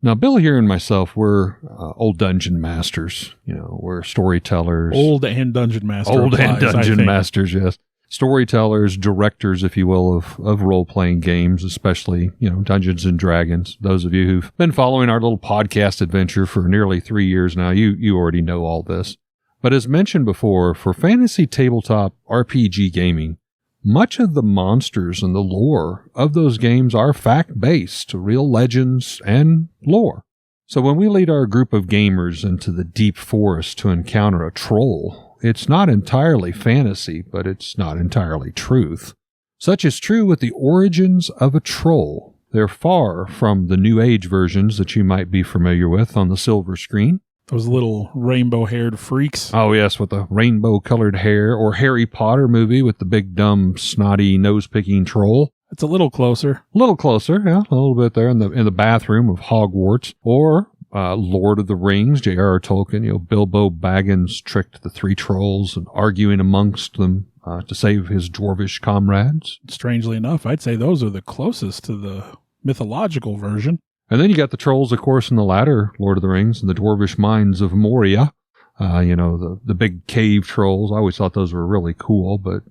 Now, Bill here and myself, we're old dungeon masters. We're storytellers. Old and dungeon master. Old applies, and dungeon masters, yes. Storytellers, directors, if you will, of role-playing games, especially, Dungeons and Dragons. Those of you who've been following our little podcast adventure for nearly 3 years now, you already know all this. But as mentioned before, for fantasy tabletop RPG gaming, much of the monsters and the lore of those games are fact-based, real legends and lore. So when we lead our group of gamers into the deep forest to encounter a troll, it's not entirely fantasy, but it's not entirely truth. Such is true with the origins of a troll. They're far from the New Age versions that you might be familiar with on the silver screen. Those little rainbow-haired freaks. Oh, yes, with the rainbow-colored hair, or Harry Potter movie with the big, dumb, snotty, nose-picking troll. It's a little closer. A little closer, yeah, a little bit there in the bathroom of Hogwarts. Or Lord of the Rings, J.R.R. Tolkien, Bilbo Baggins tricked the three trolls and arguing amongst them to save his dwarvish comrades. Strangely enough, I'd say those are the closest to the mythological version. And then you got the trolls, of course, in the latter Lord of the Rings and the dwarvish mines of Moria. The big cave trolls. I always thought those were really cool, but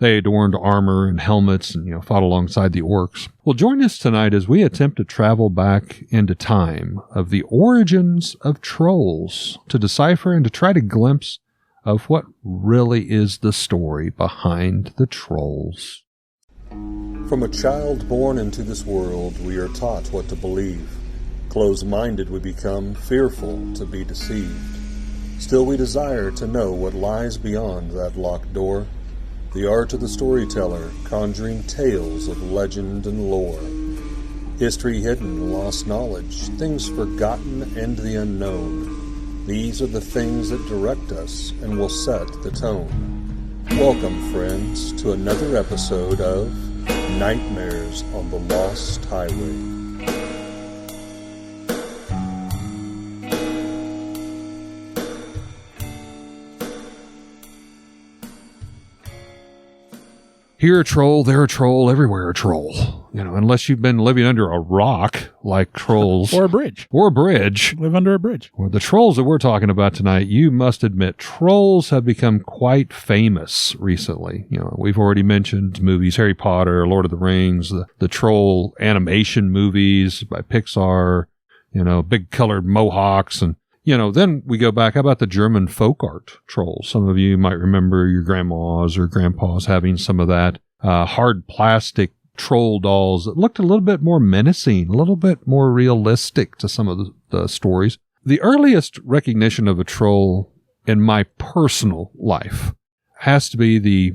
they adorned armor and helmets and, fought alongside the orcs. Well, join us tonight as we attempt to travel back into time of the origins of trolls to decipher and to try to glimpse of what really is the story behind the trolls. From a child born into this world, we are taught what to believe. Closed-minded we become, fearful to be deceived. Still we desire to know what lies beyond that locked door. The art of the storyteller, conjuring tales of legend and lore. History hidden, lost knowledge, things forgotten and the unknown. These are the things that direct us and will set the tone. Welcome, friends, to another episode of Nightmares on the Lost Highway. Here a troll, there a troll, everywhere a troll. Unless you've been living under a rock like trolls. Or a bridge. Live under a bridge. Well, the trolls that we're talking about tonight, you must admit, trolls have become quite famous recently. We've already mentioned movies, Harry Potter, Lord of the Rings, the troll animation movies by Pixar, big colored mohawks. And, then we go back, how about the German folk art trolls? Some of you might remember your grandmas or grandpas having some of that. Hard plastic troll dolls that looked a little bit more menacing, a little bit more realistic to some of the stories. The earliest recognition of a troll in my personal life has to be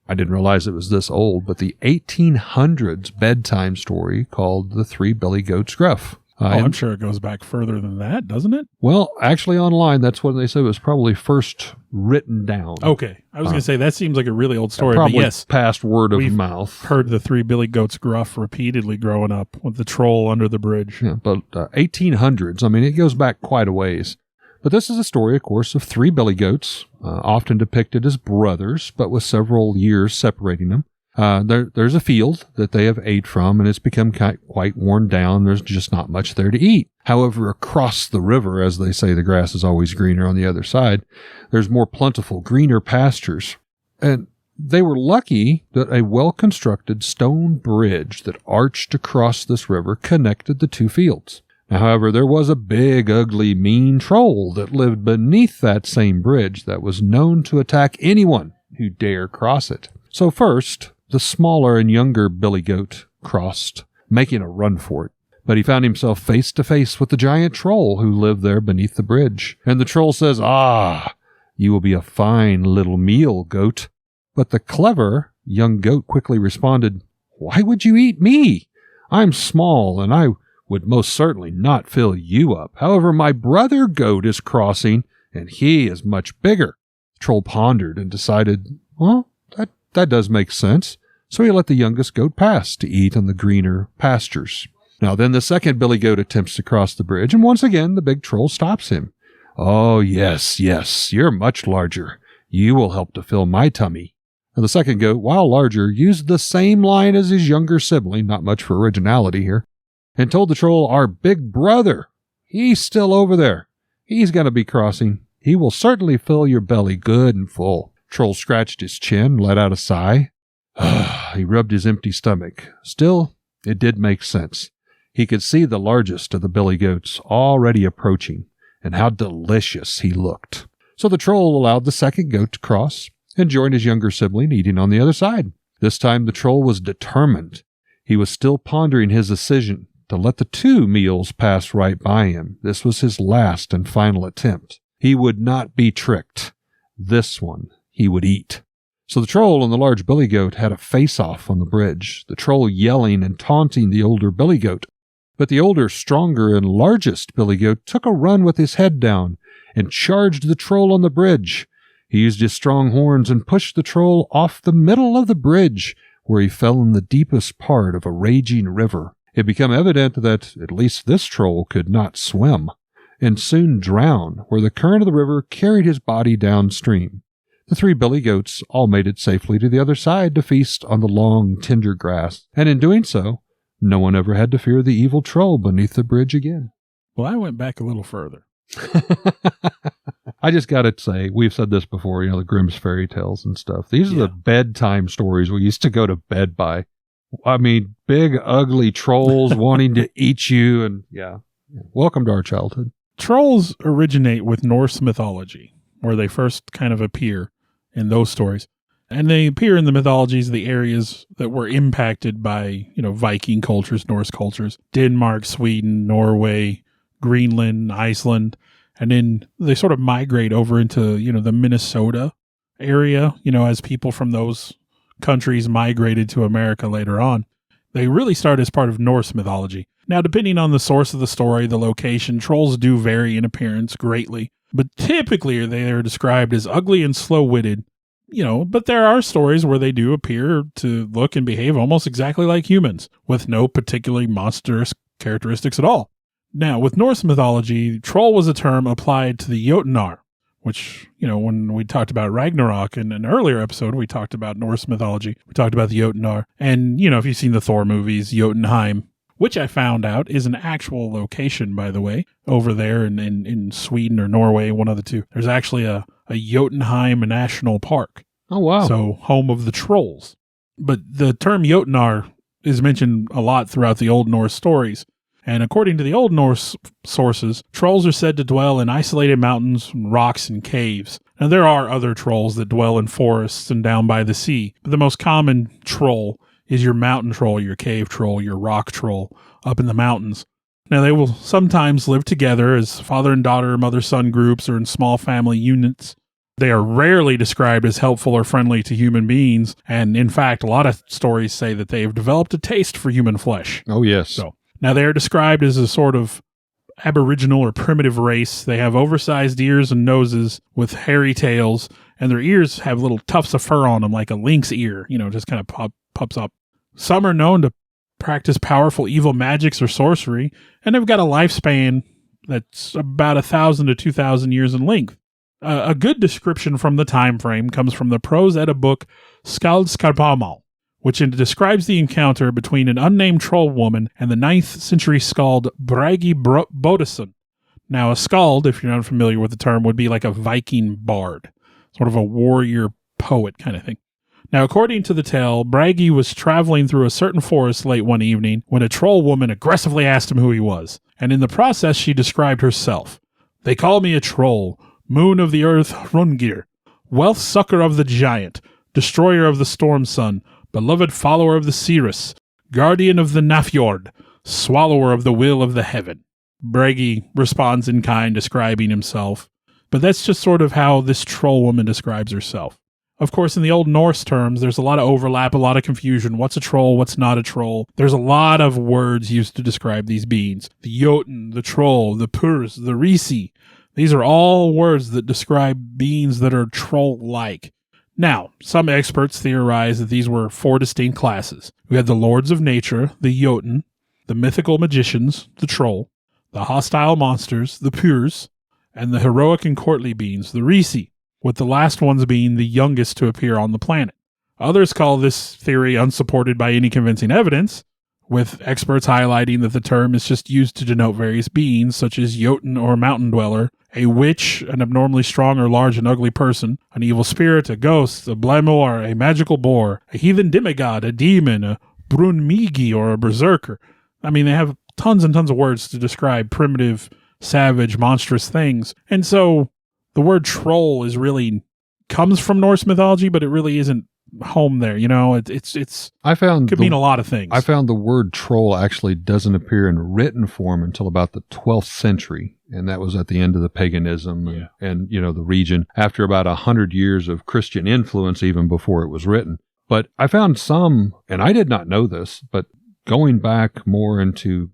I didn't realize it was this old, but the 1800s bedtime story called The Three Billy Goats Gruff. I'm sure it goes back further than that, doesn't it? Well, actually online, that's what they said it was probably first written down. Okay. I was going to say, that seems like a really old story, probably but yes. Past word of mouth. Heard the Three Billy Goats Gruff repeatedly growing up with the troll under the bridge. Yeah, but 1800s, it goes back quite a ways. But this is a story, of course, of three billy goats, often depicted as brothers, but with several years separating them. There's a field that they have ate from, and it's become quite worn down. There's just not much there to eat. However, across the river, as they say, the grass is always greener on the other side, there's more plentiful, greener pastures. And they were lucky that a well-constructed stone bridge that arched across this river connected the two fields. Now, however, there was a big, ugly, mean troll that lived beneath that same bridge that was known to attack anyone who dare cross it. So first, the smaller and younger billy goat crossed, making a run for it. But he found himself face to face with the giant troll who lived there beneath the bridge. And the troll says, "Ah, you will be a fine little meal, goat." But the clever young goat quickly responded, "Why would you eat me? I'm small, and I would most certainly not fill you up. However, my brother goat is crossing, and he is much bigger." The troll pondered and decided, well, that does make sense. So he let the youngest goat pass to eat on the greener pastures. Now then the second billy goat attempts to cross the bridge, and once again the big troll stops him. "Oh, yes, you're much larger. You will help to fill my tummy." And the second goat, while larger, used the same line as his younger sibling, not much for originality here, and told the troll, "Our big brother He's still over there. He's going to be crossing. He will certainly fill your belly good and full." Troll scratched his chin, let out a sigh. He rubbed his empty stomach. Still, it did make sense. He could see the largest of the billy goats already approaching, and how delicious he looked. So the troll allowed the second goat to cross and join his younger sibling eating on the other side. This time the troll was determined. He was still pondering his decision to let the 2 meals pass right by him. This was his last and final attempt. He would not be tricked. This one he would eat. So the troll and the large billy goat had a face-off on the bridge, the troll yelling and taunting the older billy goat. But the older, stronger, and largest billy goat took a run with his head down and charged the troll on the bridge. He used his strong horns and pushed the troll off the middle of the bridge, where he fell in the deepest part of a raging river. It became evident that at least this troll could not swim, and soon drowned, where the current of the river carried his body downstream. The 3 billy goats all made it safely to the other side to feast on the long, tender grass, and in doing so, no one ever had to fear the evil troll beneath the bridge again. Well, I went back a little further. I just got to say, we've said this before, the Grimm's fairy tales and stuff. These are the bedtime stories we used to go to bed by. I mean, big, ugly trolls wanting to eat you, and welcome to our childhood. Trolls originate with Norse mythology, where they first kind of appear in those stories. And they appear in the mythologies of the areas that were impacted by, Viking cultures, Norse cultures, Denmark, Sweden, Norway, Greenland, Iceland. And then they sort of migrate over into, the Minnesota area, as people from those countries migrated to America later on. They really start as part of Norse mythology. Now, depending on the source of the story, the location, trolls do vary in appearance greatly. But typically they are described as ugly and slow-witted, but there are stories where they do appear to look and behave almost exactly like humans, with no particularly monstrous characteristics at all. Now, with Norse mythology, troll was a term applied to the Jotnar, which, when we talked about Ragnarok in an earlier episode, we talked about Norse mythology. We talked about the Jotnar. And, if you've seen the Thor movies, Jotunheim, which I found out is an actual location, by the way, over there in Sweden or Norway, one of the two. There's actually a Jotunheim National Park. Oh, wow. So, home of the trolls. But the term Jotnar is mentioned a lot throughout the Old Norse stories. And according to the Old Norse sources, trolls are said to dwell in isolated mountains, rocks, and caves. Now, there are other trolls that dwell in forests and down by the sea, but the most common troll is your mountain troll, your cave troll, your rock troll up in the mountains. Now, they will sometimes live together as father and daughter, mother-son groups, or in small family units. They are rarely described as helpful or friendly to human beings, and in fact, a lot of stories say that they have developed a taste for human flesh. Oh, yes. So, now, they are described as a sort of aboriginal or primitive race. They have oversized ears and noses with hairy tails, and their ears have little tufts of fur on them like a lynx ear, just kind of pops up. Some are known to practice powerful evil magics or sorcery, and they've got a lifespan that's about 1,000 to 2,000 years in length. A good description from the time frame comes from the Prose Edda book Skaldskaparmal, which describes the encounter between an unnamed troll woman and the 9th century skald Bragi Boddason. Now, a skald, if you're not familiar with the term, would be like a Viking bard, sort of a warrior poet kind of thing. Now, according to the tale, Bragi was traveling through a certain forest late one evening when a troll woman aggressively asked him who he was, and in the process she described herself. "They call me a troll, moon of the earth Hrungnir, wealth sucker of the giant, destroyer of the storm sun, beloved follower of the Cirrus, guardian of the Nafjord, swallower of the will of the heaven." Bragi responds in kind, describing himself. But that's just sort of how this troll woman describes herself. Of course, in the Old Norse terms, there's a lot of overlap, a lot of confusion. What's a troll? What's not a troll? There's a lot of words used to describe these beings. The Jotun, the troll, the Purs, the Risi. These are all words that describe beings that are troll-like. Now, some experts theorize that these were 4 distinct classes. We had the lords of nature, the Jotun, the mythical magicians, the troll, the hostile monsters, the Purs, and the heroic and courtly beings, the Risi, with the last ones being the youngest to appear on the planet. Others call this theory unsupported by any convincing evidence. with experts highlighting that the term is just used to denote various beings, such as Jotun or mountain dweller, a witch, an abnormally strong or large and ugly person, an evil spirit, a ghost, a blamoor, a magical boar, a heathen demigod, a demon, a brunmigi, or a berserker. I mean, they have tons and tons of words to describe primitive, savage, monstrous things. And so the word troll is really comes from Norse mythology, but it really isn't home there. You know, it's could mean a lot of things. I found the word troll actually doesn't appear in written form until about the 12th century. And that was at the end of the paganism and you know, the region after about 100 years of Christian influence, even before it was written. But I found some, and I did not know this, but going back more into,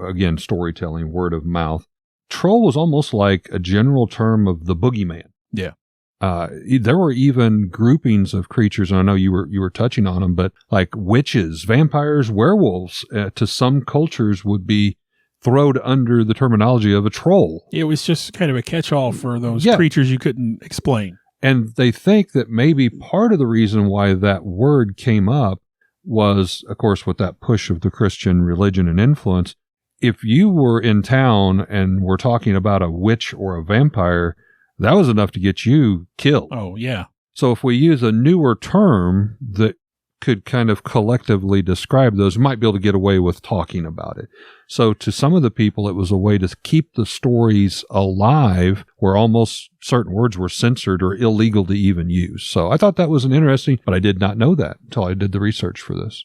again, storytelling, word of mouth, troll was almost like a general term of the boogeyman. Yeah. There were even groupings of creatures, and I know you were touching on them, but like witches, vampires, werewolves, to some cultures would be thrown under the terminology of a troll. It was just kind of a catch-all for those creatures you couldn't explain. And they think that maybe part of the reason why that word came up was, of course, with that push of the Christian religion and influence. If you were in town and were talking about a witch or a vampire, that was enough to get you killed. Oh, yeah. So if we use a newer term that could kind of collectively describe those, we might be able to get away with talking about it. So to some of the people, it was a way to keep the stories alive where almost certain words were censored or illegal to even use. So I thought that was an interesting, but I did not know that until I did the research for this.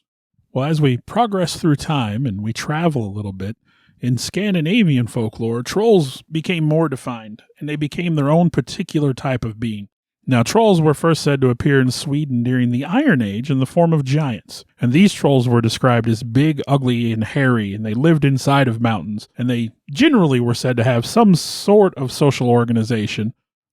Well, as we progress through time and we travel a little bit, in Scandinavian folklore, trolls became more defined, and they became their own particular type of being. Now, trolls were first said to appear in Sweden during the Iron Age in the form of giants, and these trolls were described as big, ugly, and hairy, and they lived inside of mountains, and they generally were said to have some sort of social organization,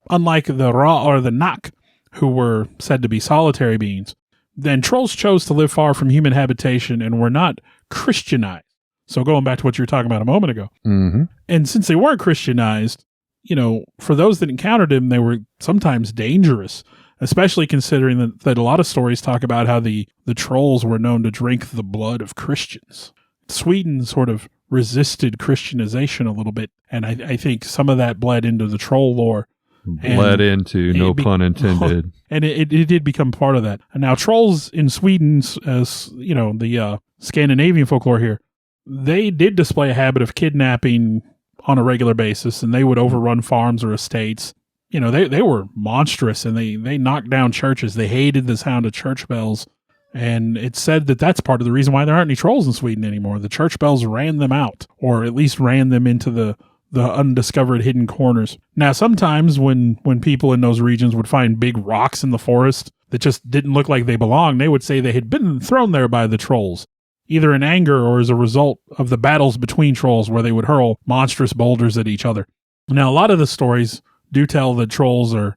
unlike the Ra or the Nak, who were said to be solitary beings. Then trolls chose to live far from human habitation and were not Christianized. So going back to what you were talking about a moment ago. Mm-hmm. And since they weren't Christianized, you know, for those that encountered them, they were sometimes dangerous, especially considering that a lot of stories talk about how the trolls were known to drink the blood of Christians. Sweden sort of resisted Christianization a little bit, and I think some of that bled into the troll lore. Bled into, no pun intended. And it did become part of that. And now trolls in Sweden, as you know, the Scandinavian folklore here, they did display a habit of kidnapping on a regular basis, and they would overrun farms or estates. You know, they were monstrous, and they knocked down churches. They hated the sound of church bells, and it's said that that's part of the reason why there aren't any trolls in Sweden anymore. The church bells ran them out, or at least ran them into the undiscovered hidden corners. Now, sometimes when people in those regions would find big rocks in the forest that just didn't look like they belonged, they would say they had been thrown there by the trolls, either in anger or as a result of the battles between trolls where they would hurl monstrous boulders at each other. Now, a lot of the stories do tell that trolls they're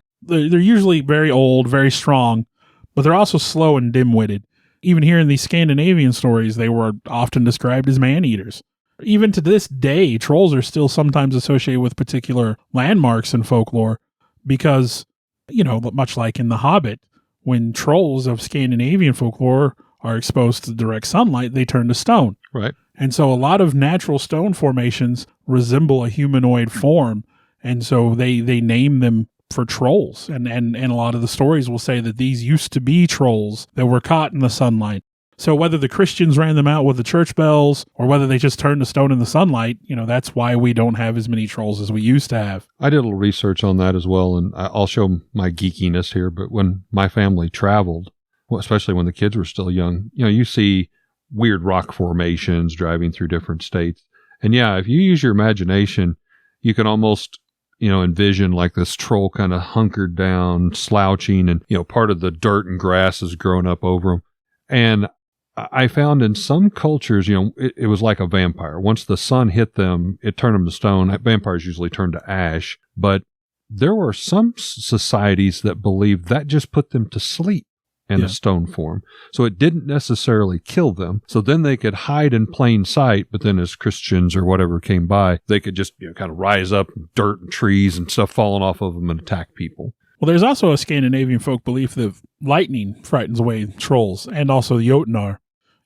usually very old, very strong, but they're also slow and dim-witted. Even here in these Scandinavian stories, they were often described as man-eaters. Even to this day, trolls are still sometimes associated with particular landmarks in folklore because, you know, much like in The Hobbit, when trolls of Scandinavian folklore are exposed to direct sunlight, they turn to stone. Right. And so a lot of natural stone formations resemble a humanoid form, and so they name them for trolls. And a lot of the stories will say that these used to be trolls that were caught in the sunlight. So whether the Christians ran them out with the church bells or whether they just turned to stone in the sunlight, you know, that's why we don't have as many trolls as we used to have. I did a little research on that as well, and I'll show my geekiness here, but when my family traveled, especially when the kids were still young, you know, you see weird rock formations driving through different states. And yeah, if you use your imagination, you can almost, you know, envision like this troll kind of hunkered down, slouching, and, you know, part of the dirt and grass is growing up over him. And I found in some cultures, you know, it was like a vampire. Once the sun hit them, it turned them to stone. Vampires usually turn to ash. But there were some societies that believed that just put them to sleep in a stone form. So it didn't necessarily kill them. So then they could hide in plain sight. But then as Christians or whatever came by, they could just, you know, kind of rise up, dirt and trees and stuff falling off of them and attack people. Well, there's also a Scandinavian folk belief that lightning frightens away trolls, and also the Jotunar.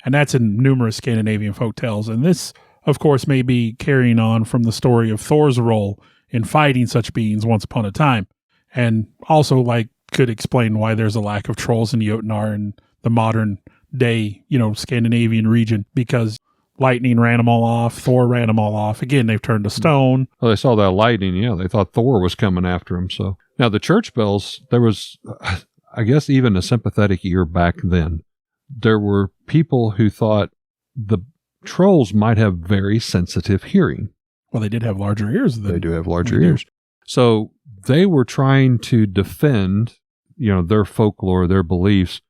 And that's in numerous Scandinavian folk tales. And this, of course, may be carrying on from the story of Thor's role in fighting such beings once upon a time. And also, could explain why there's a lack of trolls in Jotunheim in the modern day, Scandinavian region, because lightning ran them all off. Thor ran them all off. Again, they've turned to stone. Well, they saw that lightning. They thought Thor was coming after him. So now the church bells, there was, I guess, even a sympathetic ear back then. There were people who thought the trolls might have very sensitive hearing. Well, they did have larger ears. They do have larger ears. So they were trying to defend, their folklore, their beliefs,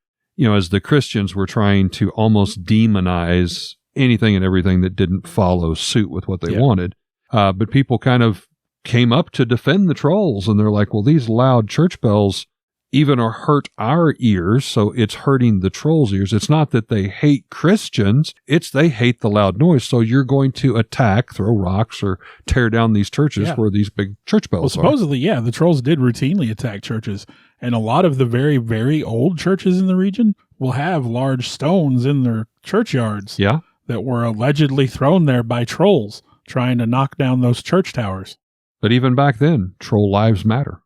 as the Christians were trying to almost demonize anything and everything that didn't follow suit with what they wanted. But people kind of came up to defend the trolls, and they're like, well, these loud church bells even are hurt our ears, so it's hurting the trolls' ears. It's not that they hate Christians, it's they hate the loud noise, so you're going to attack, throw rocks, or tear down these churches where these big church bells are. Supposedly, the trolls did routinely attack churches, and a lot of the very, very old churches in the region will have large stones in their churchyards that were allegedly thrown there by trolls trying to knock down those church towers. But even back then, troll lives matter.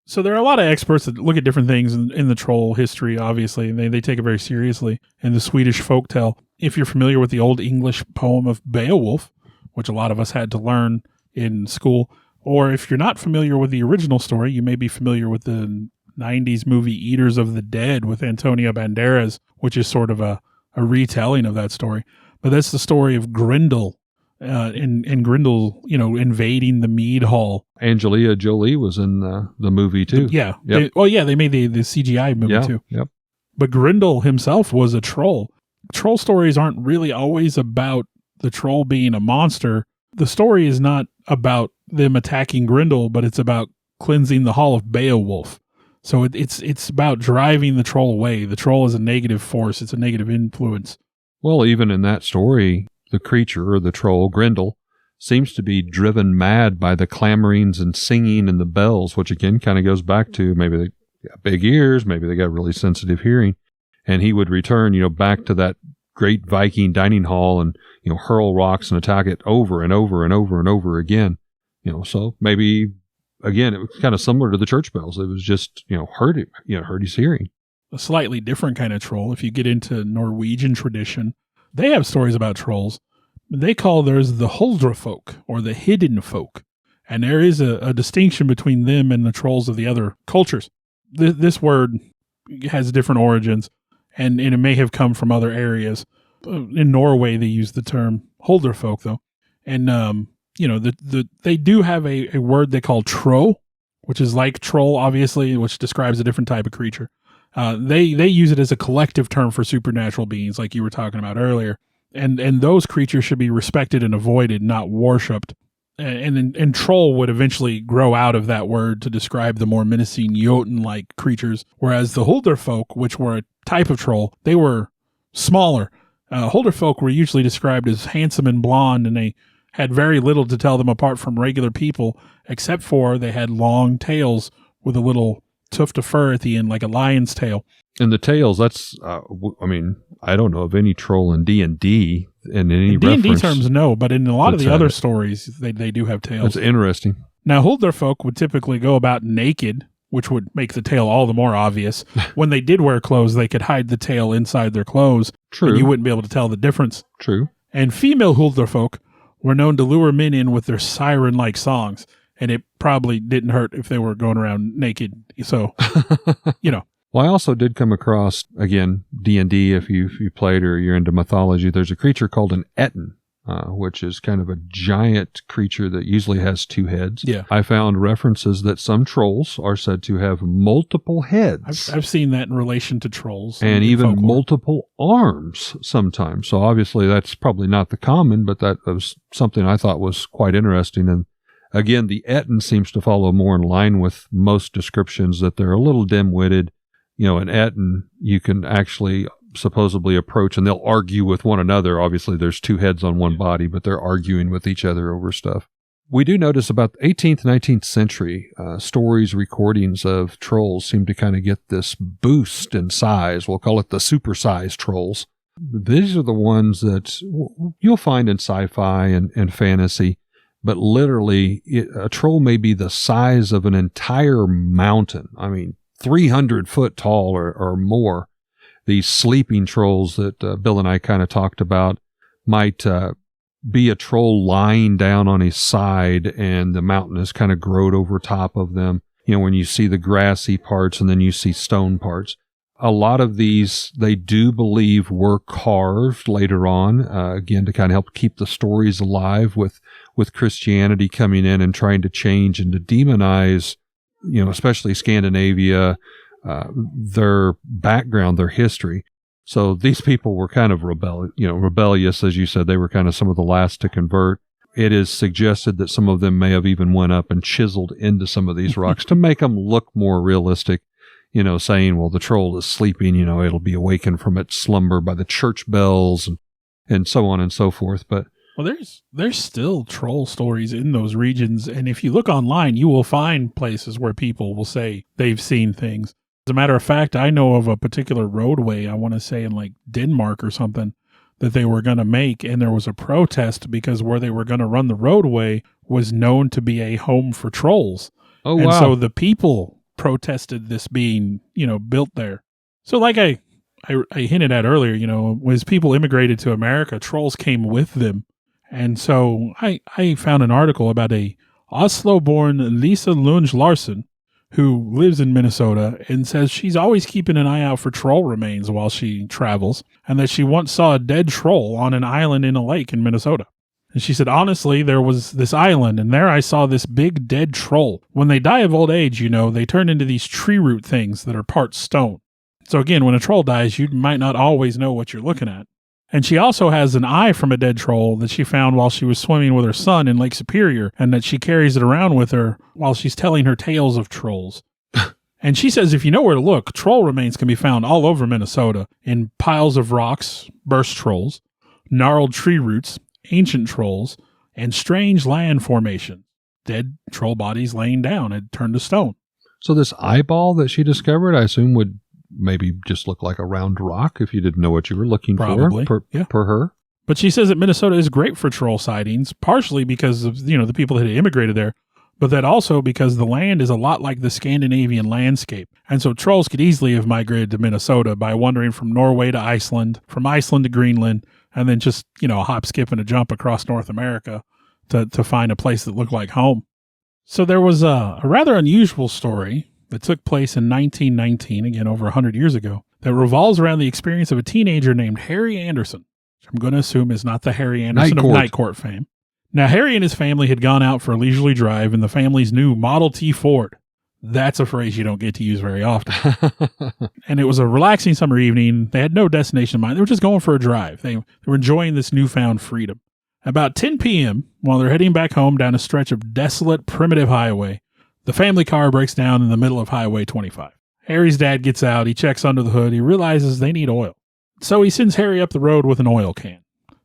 So there are a lot of experts that look at different things in the troll history, obviously. They take it very seriously. In the Swedish folktale, if you're familiar with the Old English poem of Beowulf, which a lot of us had to learn in school, or if you're not familiar with the original story, you may be familiar with the 90s movie Eaters of the Dead with Antonio Banderas, which is sort of a retelling of that story. But that's the story of Grendel. And Grendel, invading the mead hall. Angelina Jolie was in the movie too. Yeah. Yep. They made the CGI movie too. Yep. But Grendel himself was a troll. Troll stories aren't really always about the troll being a monster. The story is not about them attacking Grendel, but it's about cleansing the hall of Beowulf. So it's about driving the troll away. The troll is a negative force. It's a negative influence. Well, even in that story, the creature, or the troll, Grendel, seems to be driven mad by the clamorings and singing and the bells, which again kind of goes back to maybe they got big ears, maybe they got really sensitive hearing. And he would return, back to that great Viking dining hall and, hurl rocks and attack it over and over and over and over again. So maybe, again, it was kind of similar to the church bells. It was just, hurt his hearing. A slightly different kind of troll. If you get into Norwegian tradition, they have stories about trolls. They call theirs the Huldra folk, or the hidden folk. And there is a distinction between them and the trolls of the other cultures. This word has different origins, and it may have come from other areas. In Norway, they use the term Huldra folk, though. And, they do have a word they call tro, which is like troll, obviously, which describes a different type of creature. They use it as a collective term for supernatural beings, like you were talking about earlier, and those creatures should be respected and avoided, not worshipped. And troll would eventually grow out of that word to describe the more menacing Jotun-like creatures, whereas the Huldra folk, which were a type of troll, they were smaller. Huldra folk were usually described as handsome and blonde, and they had very little to tell them apart from regular people, except for they had long tails with a little tuft of fur at the end, like a lion's tail. And the tails, that's, I don't know of any troll in D&D in any D&D reference. terms, no, but in a lot of the other stories, they do have tails. That's interesting. Now, Huldra folk would typically go about naked, which would make the tail all the more obvious. When they did wear clothes, they could hide the tail inside their clothes. True. And you wouldn't be able to tell the difference. True. And female Huldra folk were known to lure men in with their siren-like songs. And it probably didn't hurt if they were going around naked. So, Well, I also did come across, again, D&D, if you played or you're into mythology, there's a creature called an Ettin, which is kind of a giant creature that usually has two heads. Yeah. I found references that some trolls are said to have multiple heads. I've seen that in relation to trolls. And even folklore. multiple arms sometimes. So obviously that's probably not the common, but that was something I thought was quite interesting. And again, the Ettin seems to follow more in line with most descriptions, that they're a little dim-witted. An Ettin, you can actually supposedly approach, and they'll argue with one another. Obviously, there's two heads on one body, but they're arguing with each other over stuff. We do notice about the 18th, 19th century stories, recordings of trolls seem to kind of get this boost in size. We'll call it the supersized trolls. These are the ones that you'll find in sci-fi and fantasy, but literally a troll may be the size of an entire mountain. I mean, 300 foot tall or more. These sleeping trolls that Bill and I kind of talked about might be a troll lying down on his side and the mountain is kind of growed over top of them. You know, when you see the grassy parts and then you see stone parts. A lot of these, they do believe were carved later on, again, to kind of help keep the stories alive with Christianity coming in and trying to change and to demonize, you know, especially Scandinavia, their background, their history. So these people were kind of rebellious, as you said. They were kind of some of the last to convert. It is suggested that some of them may have even went up and chiseled into some of these rocks to make them look more realistic. You know, saying, well, the troll is sleeping, you know, it'll be awakened from its slumber by the church bells and so on and so forth. But well, there's still troll stories in those regions. And if you look online, you will find places where people will say they've seen things. As a matter of fact, I know of a particular roadway, I want to say in like Denmark or something, that they were going to make. And there was a protest because where they were going to run the roadway was known to be a home for trolls. Oh, and wow. so the people protested this being, you know, built there. So like I hinted at earlier, you know, as people immigrated to America, trolls came with them. And so I found an article about a Oslo-born Lisa Lunge Larsen who lives in Minnesota and says she's always keeping an eye out for troll remains while she travels, and that she once saw a dead troll on an island in a lake in Minnesota. And she said, honestly, there was this island, and there I saw this big dead troll. When they die of old age, you know, they turn into these tree root things that are part stone. So again, when a troll dies, you might not always know what you're looking at. And she also has an eye from a dead troll that she found while she was swimming with her son in Lake Superior, and that she carries it around with her while she's telling her tales of trolls. And she says if you know where to look, troll remains can be found all over Minnesota in piles of rocks, burst trolls, gnarled tree roots, ancient trolls, and strange land formations. Dead troll bodies laying down had turned to stone. So this eyeball that she discovered, I assume, would maybe just look like a round rock if you didn't know what you were looking Probably, for per her. But she says that Minnesota is great for troll sightings, partially because of, you know, the people that had immigrated there, but that also because the land is a lot like the Scandinavian landscape. And so trolls could easily have migrated to Minnesota by wandering from Norway to Iceland, from Iceland to Greenland, and then just, you know, a hop, skip, and a jump across North America to find a place that looked like home. So there was a rather unusual story that took place in 1919, again over 100 years ago, that revolves around the experience of a teenager named Harry Anderson, which I'm going to assume is not the Harry Anderson of Night Court fame. Now, Harry and his family had gone out for a leisurely drive in the family's new Model T Ford. That's a phrase you don't get to use very often. And it was a relaxing summer evening. They had no destination in mind. They were just going for a drive. They were enjoying this newfound freedom. About 10 p.m., while they're heading back home down a stretch of desolate, primitive highway, the family car breaks down in the middle of Highway 25. Harry's dad gets out. He checks under the hood. He realizes they need oil. So he sends Harry up the road with an oil can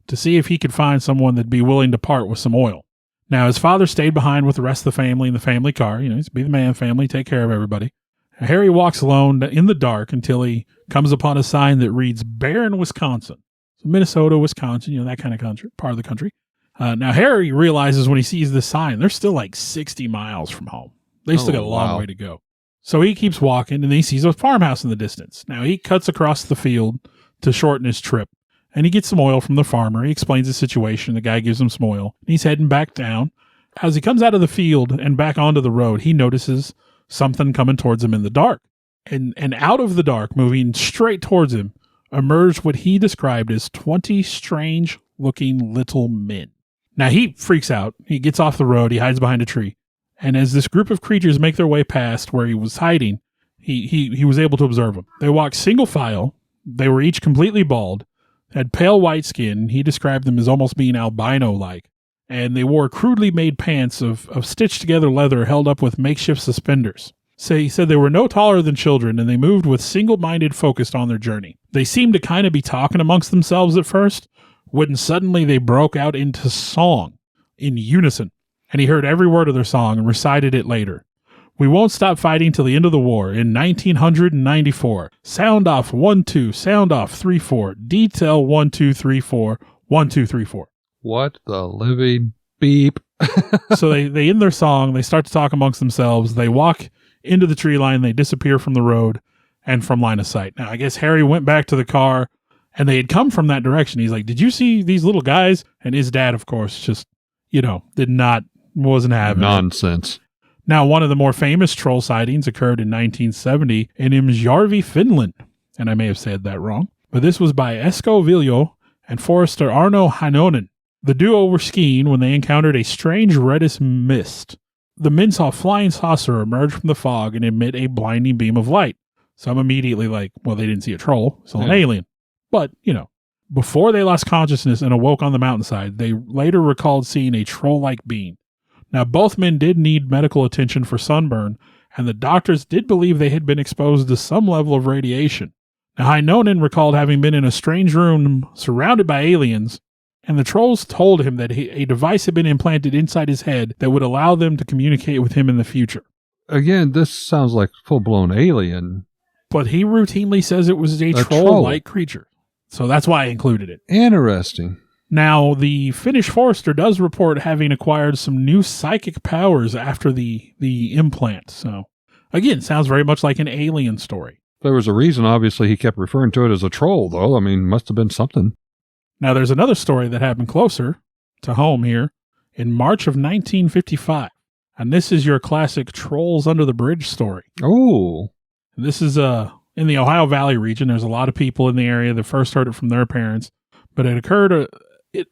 to see if he could find someone that'd be willing to part with some oil. Now, his father stayed behind with the rest of the family in the family car. You know, he's be the man family, take care of everybody. Harry walks alone in the dark until he comes upon a sign that reads Barron, Wisconsin. So Minnesota, Wisconsin, you know, that kind of country, part of the country. Now, Harry realizes when he sees this sign, they're still like 60 miles from home. They still got a long way to go. So he keeps walking, and he sees a farmhouse in the distance. Now, he cuts across the field to shorten his trip, and he gets some oil from the farmer. He explains the situation. The guy gives him some oil, and he's heading back down. As he comes out of the field and back onto the road, he notices something coming towards him in the dark. And out of the dark, moving straight towards him, emerged what he described as 20 strange-looking little men. Now, he freaks out. He gets off the road. He hides behind a tree. And as this group of creatures make their way past where he was hiding, he was able to observe them. They walked single file. They were each completely bald, had pale white skin. He described them as almost being albino-like. And they wore crudely made pants of stitched together leather held up with makeshift suspenders. So he said they were no taller than children, and they moved with single-minded focus on their journey. They seemed to kind of be talking amongst themselves at first, when suddenly they broke out into song in unison. and he heard every word of their song and recited it later. We won't stop fighting till the end of the war in 1994. Sound off 1-2, sound off 3-4, detail 1-2-3-4, 1-2-3-4. What the living beep? So they end their song, they start to talk amongst themselves, they walk into the tree line, they disappear from the road and from line of sight. Now, I guess Harry went back to the car, and they had come from that direction. He's like, did you see these little guys? And his dad, of course, just, wasn't having it. Nonsense. Now, one of the more famous troll sightings occurred in 1970 in Imsjärvi, Finland. And I may have said that wrong. But this was by Esko Viljo and forester Arno Heinonen. The duo were skiing when they encountered a strange reddish mist. The men saw a flying saucer emerge from the fog and emit a blinding beam of light. So I'm immediately like, well, they didn't see a troll, so an alien. But, before they lost consciousness and awoke on the mountainside, they later recalled seeing a troll-like being. Now, both men did need medical attention for sunburn, and the doctors did believe they had been exposed to some level of radiation. Now, Heinonen recalled having been in a strange room surrounded by aliens, and the trolls told him that a device had been implanted inside his head that would allow them to communicate with him in the future. Again, this sounds like full-blown alien. But he routinely says it was a troll-like creature. So that's why I included it. Interesting. Now, the Finnish forester does report having acquired some new psychic powers after the implant. So, again, sounds very much like an alien story. There was a reason, obviously, he kept referring to it as a troll, though. I mean, must have been something. Now, there's another story that happened closer to home here in March of 1955. And this is your classic Trolls Under the Bridge story. Oh. This is in the Ohio Valley region. There's a lot of people in the area that first heard it from their parents. But it occurred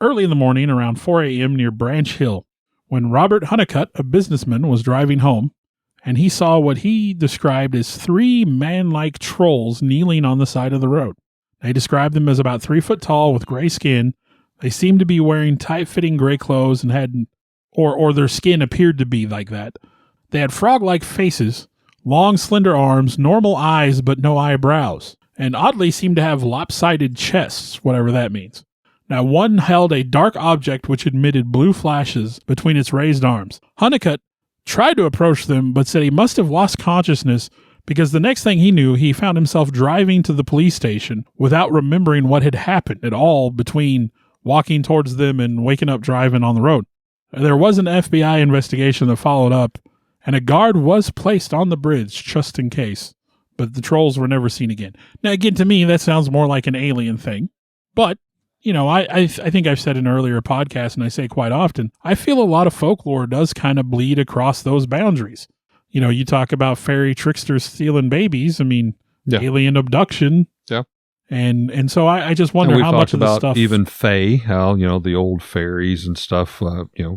early in the morning around 4 a.m. near Branch Hill when Robert Honeycutt, a businessman, was driving home, and he saw what he described as 3 man-like trolls kneeling on the side of the road. They described them as about 3 foot tall with gray skin. They seemed to be wearing tight-fitting gray clothes and had, or their skin appeared to be like that. They had frog-like faces, long, slender arms, normal eyes but no eyebrows, and oddly seemed to have lopsided chests, whatever that means. Now, one held a dark object which emitted blue flashes between its raised arms. Honeycutt tried to approach them, but said he must have lost consciousness because the next thing he knew, he found himself driving to the police station without remembering what had happened at all between walking towards them and waking up driving on the road. There was an FBI investigation that followed up, and a guard was placed on the bridge just in case, but the trolls were never seen again. Now, again, to me, that sounds more like an alien thing, but I think I've said in earlier podcasts, and I say quite often, I feel a lot of folklore does kind of bleed across those boundaries. You talk about fairy tricksters stealing babies. I mean, alien abduction. Yeah. And so I just wonder how much of the stuff. Even fae, how, the old fairies and stuff,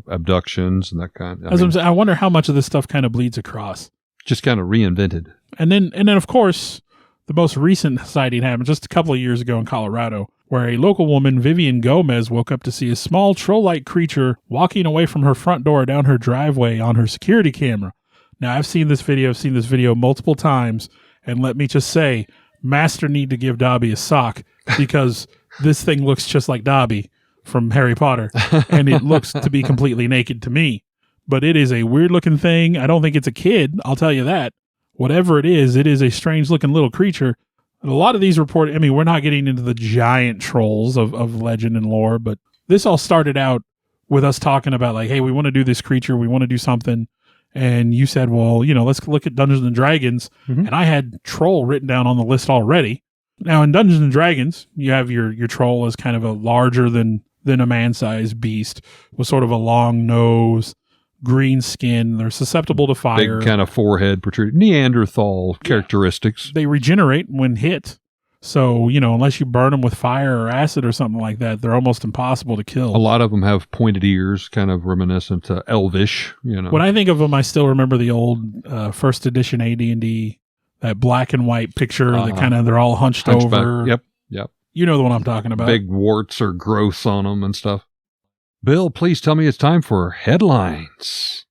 abductions and that kind of. I wonder how much of this stuff kind of bleeds across. Just kind of reinvented. And then, of course, the most recent sighting happened just a couple of years ago in Colorado, where a local woman, Vivian Gomez, woke up to see a small troll-like creature walking away from her front door down her driveway on her security camera. Now, I've seen this video multiple times, and let me just say, Master need to give Dobby a sock, because this thing looks just like Dobby from Harry Potter, and it looks to be completely naked to me. But it is a weird-looking thing. I don't think it's a kid, I'll tell you that. Whatever it is a strange-looking little creature. And a lot of these report, we're not getting into the giant trolls of legend and lore, but this all started out with us talking about like, hey, we want to do this creature, we want to do something. And you said, well, let's look at Dungeons and Dragons. Mm-hmm. And I had troll written down on the list already. Now in Dungeons and Dragons, you have your troll as kind of a larger than a man-sized beast with sort of a long nose, green skin. They're susceptible to fire. Big kind of forehead protrude. Neanderthal characteristics. They regenerate when hit. So, unless you burn them with fire or acid or something like that, they're almost impossible to kill. A lot of them have pointed ears, kind of reminiscent to Elvish, When I think of them, I still remember the old first edition AD&D, that black and white picture that kind of, they're all hunched over. Yep. You know the one I'm talking about. Big warts or growths on them and stuff. Bill, please tell me it's time for headlines.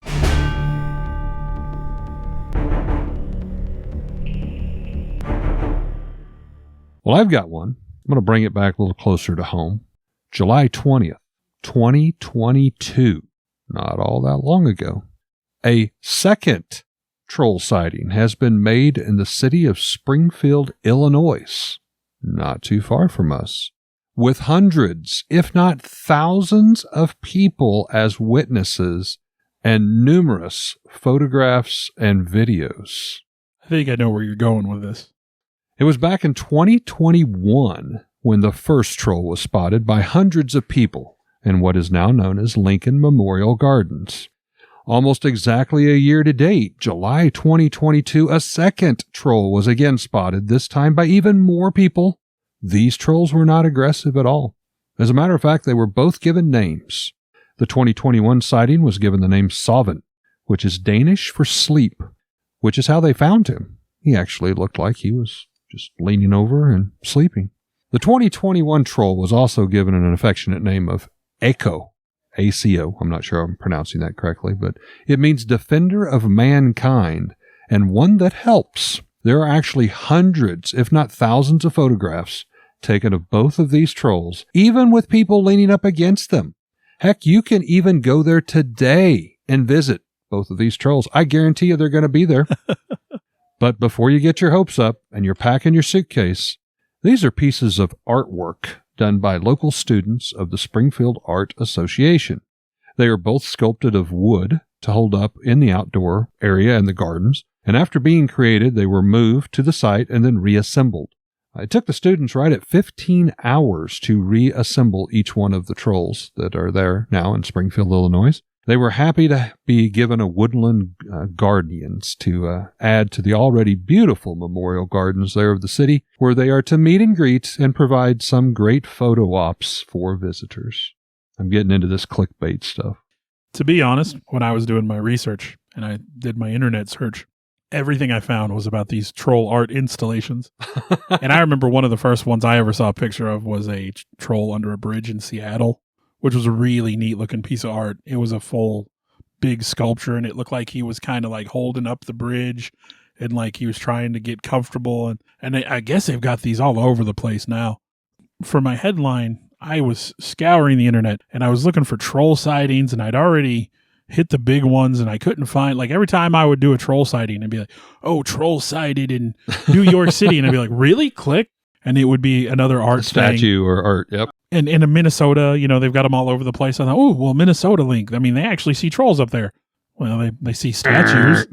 Well, I've got one. I'm going to bring it back a little closer to home. July 20th, 2022. not all that long ago. A second troll sighting has been made in the city of Springfield, Illinois, not too far from us, with hundreds, if not thousands of people as witnesses and numerous photographs and videos. I think I know where you're going with this. It was back in 2021 when the first troll was spotted by hundreds of people in what is now known as Lincoln Memorial Gardens. Almost exactly a year to date, July 2022, a second troll was again spotted, this time by even more people. These trolls were not aggressive at all. As a matter of fact, they were both given names. The 2021 sighting was given the name Soven, which is Danish for sleep, which is how they found him. He actually looked like he was just leaning over and sleeping. The 2021 troll was also given an affectionate name of Echo. ACO. I'm not sure I'm pronouncing that correctly, but it means defender of mankind and one that helps. There are actually hundreds, if not thousands, of photographs taken of both of these trolls, even with people leaning up against them. Heck, you can even go there today and visit both of these trolls. I guarantee you they're going to be there. But before you get your hopes up and you're packing your suitcase, these are pieces of artwork done by local students of the Springfield Art Association. They are both sculpted of wood to hold up in the outdoor area and the gardens, and after being created, they were moved to the site and then reassembled. It took the students right at 15 hours to reassemble each one of the trolls that are there now in Springfield, Illinois. They were happy to be given a woodland guardians to add to the already beautiful memorial gardens there of the city, where they are to meet and greet and provide some great photo ops for visitors. I'm getting into this clickbait stuff. To be honest, when I was doing my research and I did my internet search, everything I found was about these troll art installations. And I remember one of the first ones I ever saw a picture of was a troll under a bridge in Seattle, which was a really neat looking piece of art. It was a full big sculpture, and it looked like he was kind of like holding up the bridge and like he was trying to get comfortable. And I guess they've got these all over the place now. For my headline, I was scouring the internet and I was looking for troll sightings, and I'd already hit the big ones and I couldn't find, like every time I would do a troll sighting, I'd be like, oh, troll sighted in New York City. And I'd be like, really? Click. And it would be another art statue or art. Yep. And in Minnesota, you know, they've got them all over the place. I thought, oh, well, Minnesota link. I mean, they actually see trolls up there. Well, they see statues.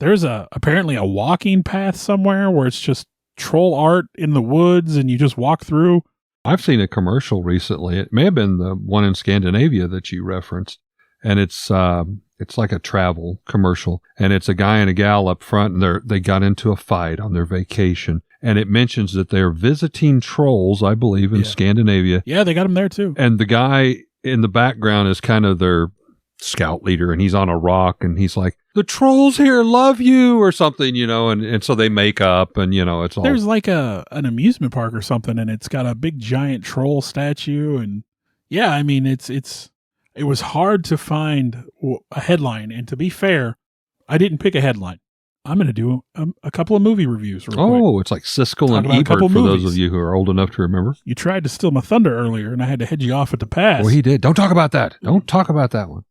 There's apparently a walking path somewhere where it's just troll art in the woods and you just walk through. I've seen a commercial recently. It may have been the one in Scandinavia that you referenced. And it's like a travel commercial. And it's a guy and a gal up front, and they got into a fight on their vacation. And it mentions that they're visiting trolls, I believe, in Scandinavia. Yeah, they got them there too. And the guy in the background is kind of their scout leader, and he's on a rock, and he's like, the trolls here love you, or something, you know, and so they make up, and, you know, it's all... There's like an amusement park or something, and it's got a big giant troll statue, and yeah, I mean, it was hard to find a headline, and to be fair, I didn't pick a headline. I'm going to do a couple of movie reviews real quick. Oh, it's like Siskel and Ebert for those of you who are old enough to remember. You tried to steal my thunder earlier, and I had to head you off at the pass. Well, he did. Don't talk about that. Don't talk about that one.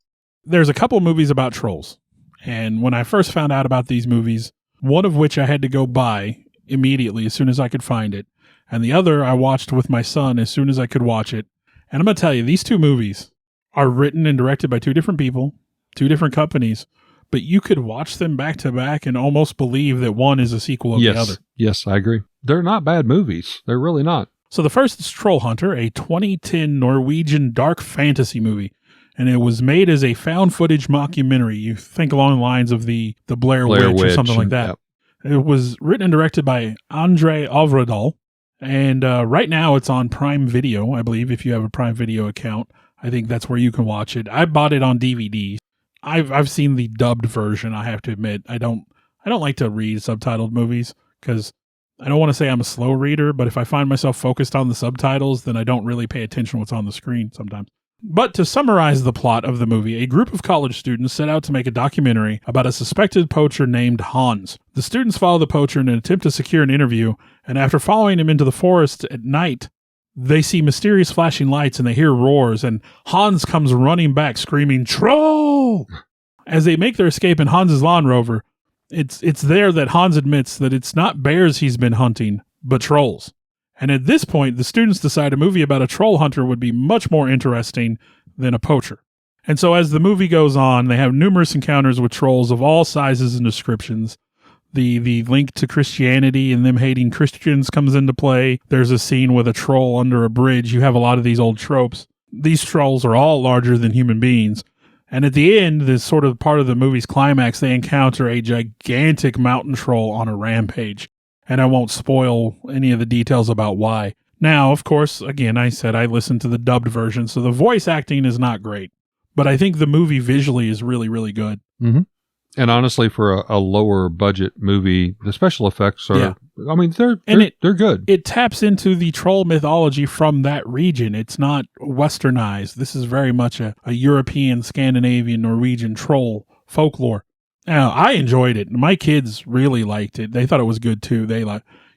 There's a couple movies about trolls. And when I first found out about these movies, one of which I had to go buy immediately as soon as I could find it, and the other I watched with my son as soon as I could watch it. And I'm going to tell you, these two movies are written and directed by two different people, two different companies, but you could watch them back to back and almost believe that one is a sequel of the other. Yes, I agree. They're not bad movies. They're really not. So the first is Troll Hunter, a 2010 Norwegian dark fantasy movie. And it was made as a found footage mockumentary. You think along the lines of the Blair Witch or something like that. Yep. It was written and directed by Andre Øvredal. And right now it's on Prime Video, I believe, if you have a Prime Video account. I think that's where you can watch it. I bought it on DVD. I've seen the dubbed version, I have to admit. I don't like to read subtitled movies because I don't want to say I'm a slow reader, but if I find myself focused on the subtitles, then I don't really pay attention to what's on the screen sometimes. But to summarize the plot of the movie, a group of college students set out to make a documentary about a suspected poacher named Hans. The students follow the poacher in an attempt to secure an interview, and after following him into the forest at night, they see mysterious flashing lights and they hear roars, and Hans comes running back screaming, "Troll!" As they make their escape in Hans's Land Rover, it's there that Hans admits that it's not bears he's been hunting, but trolls. And at this point, the students decide a movie about a troll hunter would be much more interesting than a poacher. And so as the movie goes on, they have numerous encounters with trolls of all sizes and descriptions. The link to Christianity and them hating Christians comes into play. There's a scene with a troll under a bridge. You have a lot of these old tropes. These trolls are all larger than human beings. And at the end, this sort of part of the movie's climax, they encounter a gigantic mountain troll on a rampage. And I won't spoil any of the details about why. Now, of course, again, I said I listened to the dubbed version, so the voice acting is not great. But I think the movie visually is really, really good. Mm-hmm. And honestly, for a lower budget movie, the special effects are, I mean, they're good. It taps into the troll mythology from that region. It's not westernized. This is very much a European, Scandinavian, Norwegian troll folklore. Now, I enjoyed it. My kids really liked it. They thought it was good too. They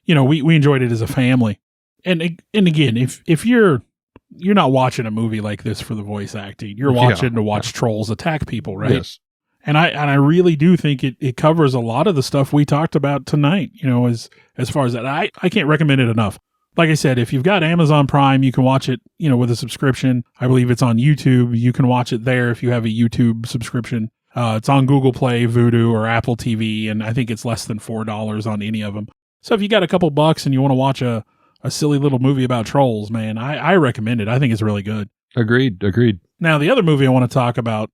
we enjoyed it as a family. And again, if you're not watching a movie like this for the voice acting, you're watching to watch trolls attack people, right? Yes. And I really do think it covers a lot of the stuff we talked about tonight, as far as that. I can't recommend it enough. Like I said, if you've got Amazon Prime, you can watch it, with a subscription. I believe it's on YouTube. You can watch it there if you have a YouTube subscription. It's on Google Play, Vudu, or Apple TV, and I think it's less than $4 on any of them. So if you got a couple bucks and you want to watch a silly little movie about trolls, man, I recommend it. I think it's really good. Agreed. Now, the other movie I want to talk about,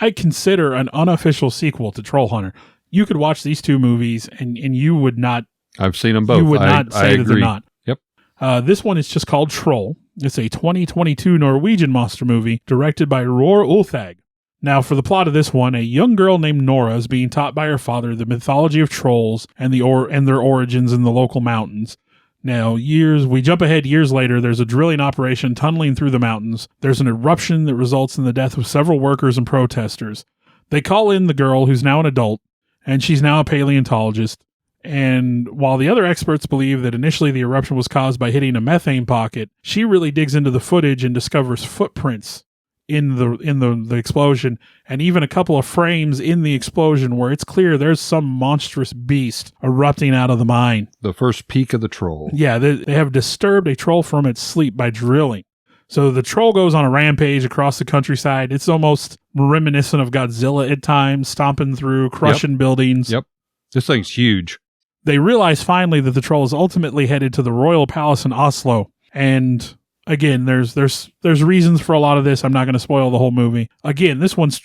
I consider an unofficial sequel to Troll Hunter. You could watch these two movies and you would not... I've seen them both. You would not say that they're not. Yep. This one is just called Troll. It's a 2022 Norwegian monster movie directed by Roar Ulthag. Now, for the plot of this one, a young girl named Nora is being taught by her father the mythology of trolls and their origins in the local mountains. Now, we jump ahead years later, there's a drilling operation tunneling through the mountains. There's an eruption that results in the death of several workers and protesters. They call in the girl, who's now an adult, and she's now a paleontologist. And while the other experts believe that initially the eruption was caused by hitting a methane pocket, she really digs into the footage and discovers footprints in the explosion, and even a couple of frames in the explosion where it's clear there's some monstrous beast erupting out of the mine. The first peak of the troll. Yeah, they have disturbed a troll from its sleep by drilling. So the troll goes on a rampage across the countryside. It's almost reminiscent of Godzilla at times, stomping through, crushing buildings. Yep. This thing's huge. They realize finally that the troll is ultimately headed to the royal palace in Oslo, and again, there's reasons for a lot of this. I'm not going to spoil the whole movie. Again, this one's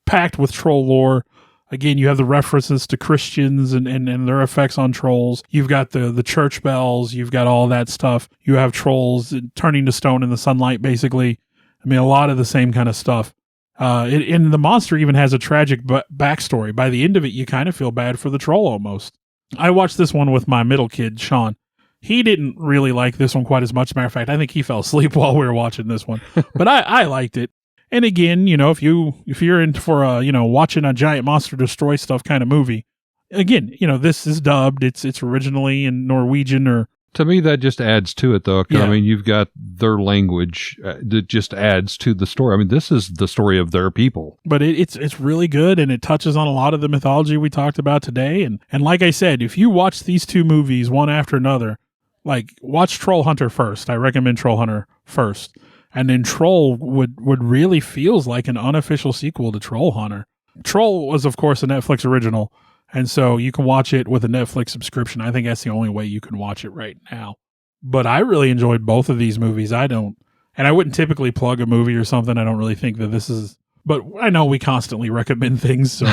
packed with troll lore. Again, you have the references to Christians and their effects on trolls. You've got the church bells. You've got all that stuff. You have trolls turning to stone in the sunlight, basically. I mean, a lot of the same kind of stuff. And the monster even has a tragic backstory. By the end of it, you kind of feel bad for the troll almost. I watched this one with my middle kid, Sean. He didn't really like this one quite as much. As a matter of fact, I think he fell asleep while we were watching this one. But I liked it. And again, if you're in for watching a giant monster destroy stuff kind of movie, again, this is dubbed. It's originally in Norwegian or. To me, that just adds to it, though. Yeah. I mean, you've got their language that just adds to the story. I mean, this is the story of their people. But it's really good, and it touches on a lot of the mythology we talked about today. And like I said, if you watch these two movies one after another, like watch Troll Hunter first. I recommend Troll Hunter first. And then Troll would really feels like an unofficial sequel to Troll Hunter. Troll was, of course, a Netflix original. And so you can watch it with a Netflix subscription. I think that's the only way you can watch it right now. But I really enjoyed both of these movies. And I wouldn't typically plug a movie or something. I don't really think that this is, but I know we constantly recommend things. So,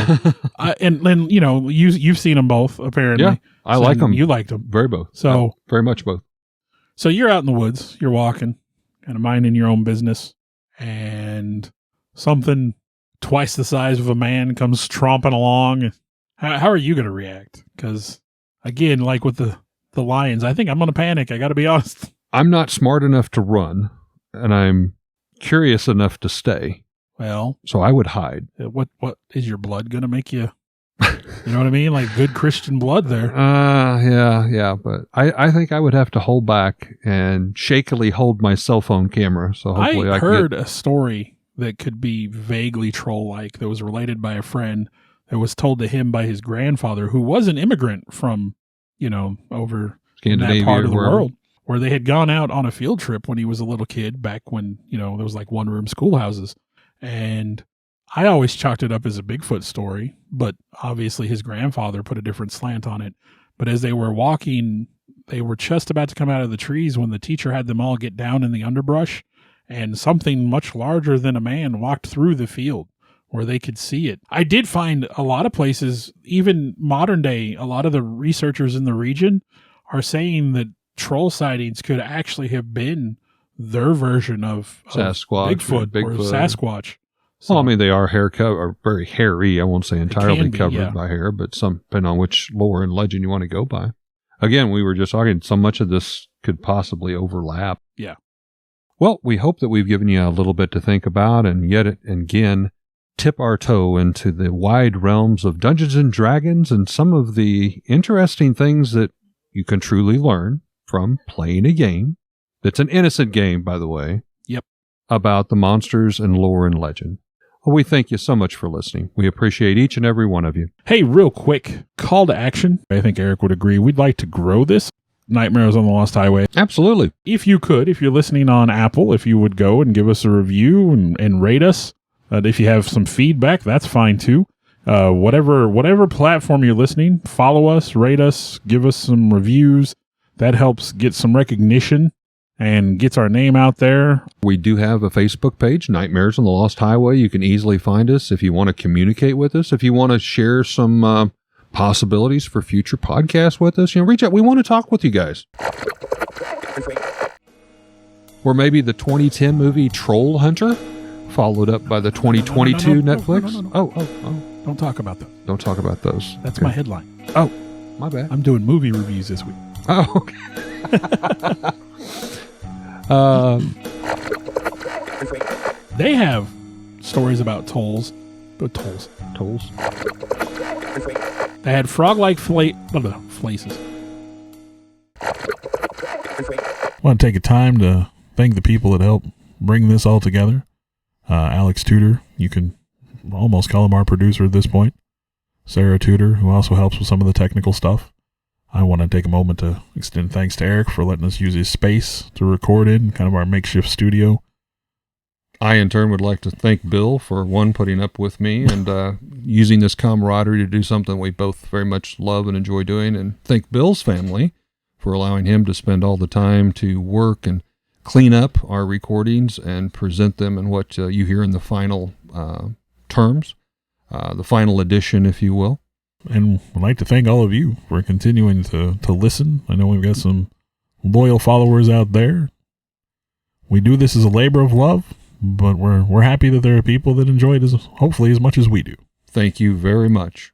and you've seen them both, apparently. Yeah, I like them. You liked them. Very both. So very much both. So you're out in the woods, you're walking, kind of minding your own business, and something twice the size of a man comes tromping along. How are you going to react? Because, again, like with the lions, I think I'm going to panic. I got to be honest. I'm not smart enough to run, and I'm curious enough to stay. Well, so I would hide. What is your blood going to make you You know what I mean? Like good Christian blood there. Yeah. But I think I would have to hold back and shakily hold my cell phone camera. So hopefully I heard a story that could be vaguely troll-like that was related by a friend that was told to him by his grandfather, who was an immigrant from, over in that part of the world, where they had gone out on a field trip when he was a little kid back when, there was like one-room schoolhouses. And I always chalked it up as a Bigfoot story, but obviously his grandfather put a different slant on it. But as they were walking, they were just about to come out of the trees when the teacher had them all get down in the underbrush, and something much larger than a man walked through the field where they could see it. I did find a lot of places, even modern day, a lot of the researchers in the region are saying that troll sightings could actually have been their version of Sasquatch, Bigfoot or Sasquatch. So, well, I mean, they are very hairy. I won't say entirely covered by hair, but some depending on which lore and legend you want to go by. Again, we were just talking, so much of this could possibly overlap. Yeah. Well, we hope that we've given you a little bit to think about, and yet again, tip our toe into the wide realms of Dungeons and Dragons and some of the interesting things that you can truly learn from playing a game. It's an innocent game, by the way. Yep. About the monsters and lore and legend. Well, we thank you so much for listening. We appreciate each and every one of you. Hey, real quick, call to action. I think Eric would agree. We'd like to grow this. Nightmares on the Lost Highway. Absolutely. If you could, if you're listening on Apple, if you would go and give us a review and rate us. If you have some feedback, that's fine too. Whatever platform you're listening, follow us, rate us, give us some reviews. That helps get some recognition and gets our name out there. We do have a Facebook page, Nightmares on the Lost Highway. You can easily find us if you want to communicate with us. If you want to share some possibilities for future podcasts with us, reach out. We want to talk with you guys. Or maybe the 2010 movie Troll Hunter, followed up by the 2022 Netflix. No. Don't talk about those. Don't talk about those. That's my headline. Oh, my bad. I'm doing movie reviews this week. Oh, okay. They have stories about tolls. Tolls. They had frog-like flaces. I want to take a time to thank the people that helped bring this all together. Alex Tudor, you can almost call him our producer at this point. Sarah Tudor, who also helps with some of the technical stuff. I want to take a moment to extend thanks to Eric for letting us use his space to record in, kind of our makeshift studio. I, in turn, would like to thank Bill for, one, putting up with me and using this camaraderie to do something we both very much love and enjoy doing, and thank Bill's family for allowing him to spend all the time to work and clean up our recordings and present them in what you hear in the final terms, the final edition, if you will. And I'd like to thank all of you for continuing to listen. I know we've got some loyal followers out there. We do this as a labor of love, but we're happy that there are people that enjoy it hopefully as much as we do. Thank you very much.